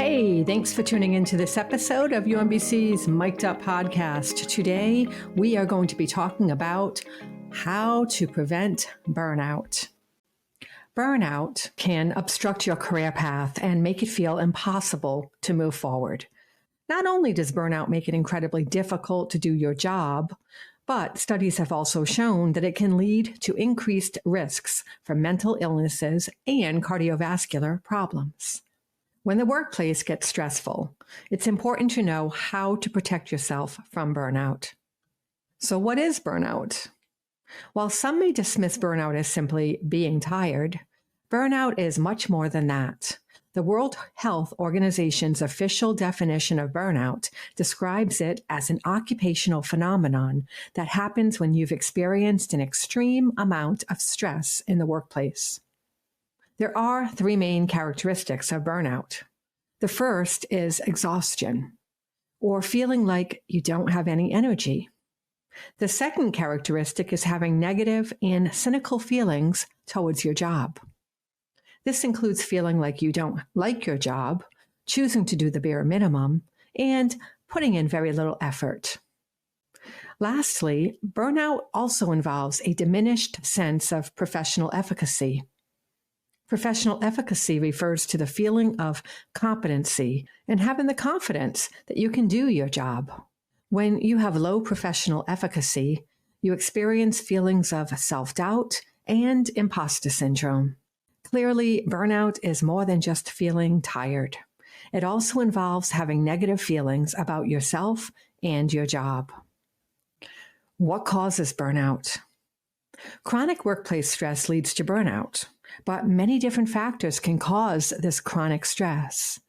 Hey, thanks for tuning into this episode of UMBC's Mic'd Up podcast. Today, we are going to be talking about how to prevent burnout. Burnout can obstruct your career path and make it feel impossible to move forward. Not only does burnout make it incredibly difficult to do your job, but studies have also shown that it can lead to increased risks for mental illnesses and cardiovascular problems. When the workplace gets stressful, it's important to know how to protect yourself from burnout. So what is burnout? While some may dismiss burnout as simply being tired, burnout is much more than that. The World Health Organization's official definition of burnout describes it as an occupational phenomenon that happens when you've experienced an extreme amount of stress in the workplace. There are three main characteristics of burnout. The first is exhaustion, or feeling like you don't have any energy. The second characteristic is having negative and cynical feelings towards your job. This includes feeling like you don't like your job, choosing to do the bare minimum, and putting in very little effort. Lastly, burnout also involves a diminished sense of professional efficacy. Professional efficacy refers to the feeling of competency and having the confidence that you can do your job. When you have low professional efficacy, you experience feelings of self-doubt and imposter syndrome. Clearly, burnout is more than just feeling tired. It also involves having negative feelings about yourself and your job. What causes burnout? Chronic workplace stress leads to burnout, but many different factors can cause this chronic stress.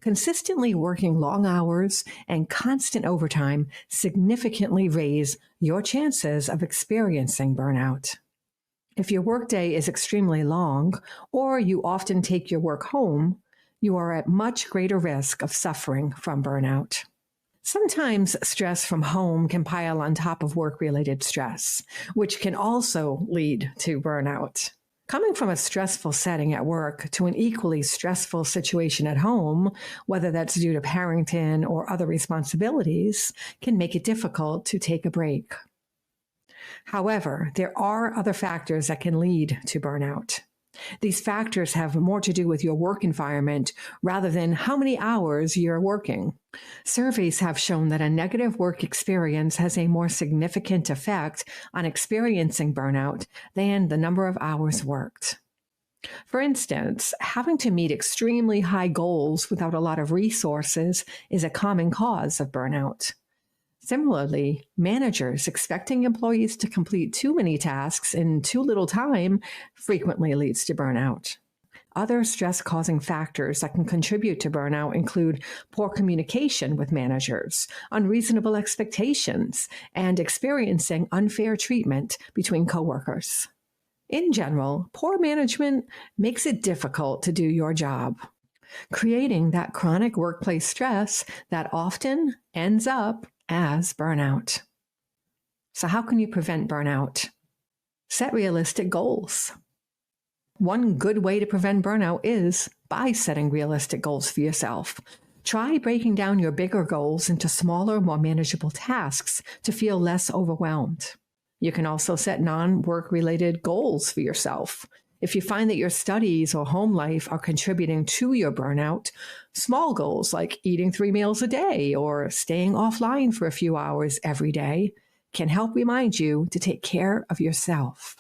Consistently working long hours and constant overtime significantly raise your chances of experiencing burnout. If your workday is extremely long, or you often take your work home, you are at much greater risk of suffering from burnout. Sometimes stress from home can pile on top of work-related stress, which can also lead to burnout. Coming from a stressful setting at work to an equally stressful situation at home, whether that's due to parenting or other responsibilities, can make it difficult to take a break. However, there are other factors that can lead to burnout. These factors have more to do with your work environment rather than how many hours you're working. Surveys have shown that a negative work experience has a more significant effect on experiencing burnout than the number of hours worked. For instance, having to meet extremely high goals without a lot of resources is a common cause of burnout. Similarly, managers expecting employees to complete too many tasks in too little time frequently leads to burnout. Other stress-causing factors that can contribute to burnout include poor communication with managers, unreasonable expectations, and experiencing unfair treatment between coworkers. In general, poor management makes it difficult to do your job, creating that chronic workplace stress that often ends up as burnout. So how can you prevent burnout? Set realistic goals. One good way to prevent burnout is by setting realistic goals for yourself. Try breaking down your bigger goals into smaller, more manageable tasks to feel less overwhelmed. You can also set non-work-related goals for yourself. If you find that your studies or home life are contributing to your burnout, small goals like eating 3 meals a day or staying offline for a few hours every day can help remind you to take care of yourself.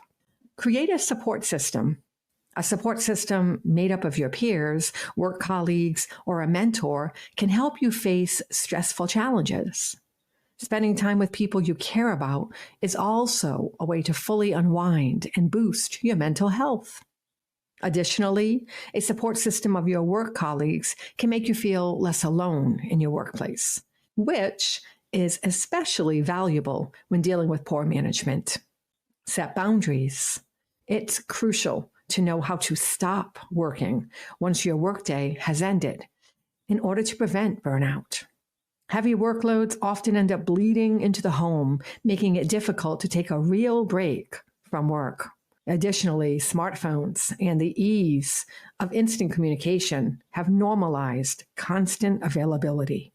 Create a support system. A support system made up of your peers, work colleagues, or a mentor can help you face stressful challenges. Spending time with people you care about is also a way to fully unwind and boost your mental health. Additionally, a support system of your work colleagues can make you feel less alone in your workplace, which is especially valuable when dealing with poor management. Set boundaries. It's crucial to know how to stop working once your workday has ended in order to prevent burnout. Heavy workloads often end up bleeding into the home, making it difficult to take a real break from work. Additionally, smartphones and the ease of instant communication have normalized constant availability.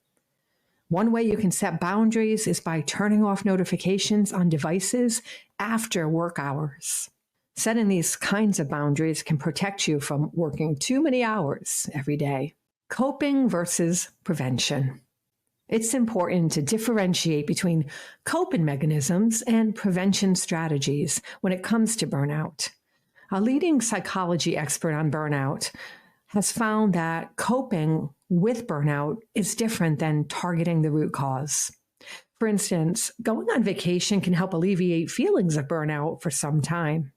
One way you can set boundaries is by turning off notifications on devices after work hours. Setting these kinds of boundaries can protect you from working too many hours every day. Coping versus prevention. It's important to differentiate between coping mechanisms and prevention strategies when it comes to burnout. A leading psychology expert on burnout has found that coping with burnout is different than targeting the root cause. For instance, going on vacation can help alleviate feelings of burnout for some time.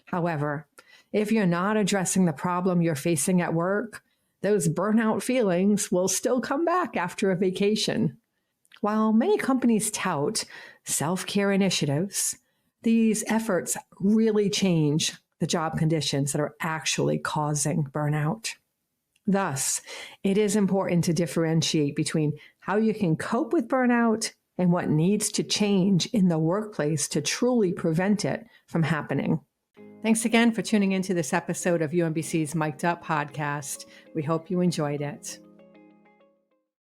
However, if you're not addressing the problem you're facing at work, those burnout feelings will still come back after a vacation. While many companies tout self-care initiatives, these efforts really change the job conditions that are actually causing burnout. Thus, it is important to differentiate between how you can cope with burnout and what needs to change in the workplace to truly prevent it from happening. Thanks again for tuning into this episode of UMBC's Mic'd Up podcast. We hope you enjoyed it.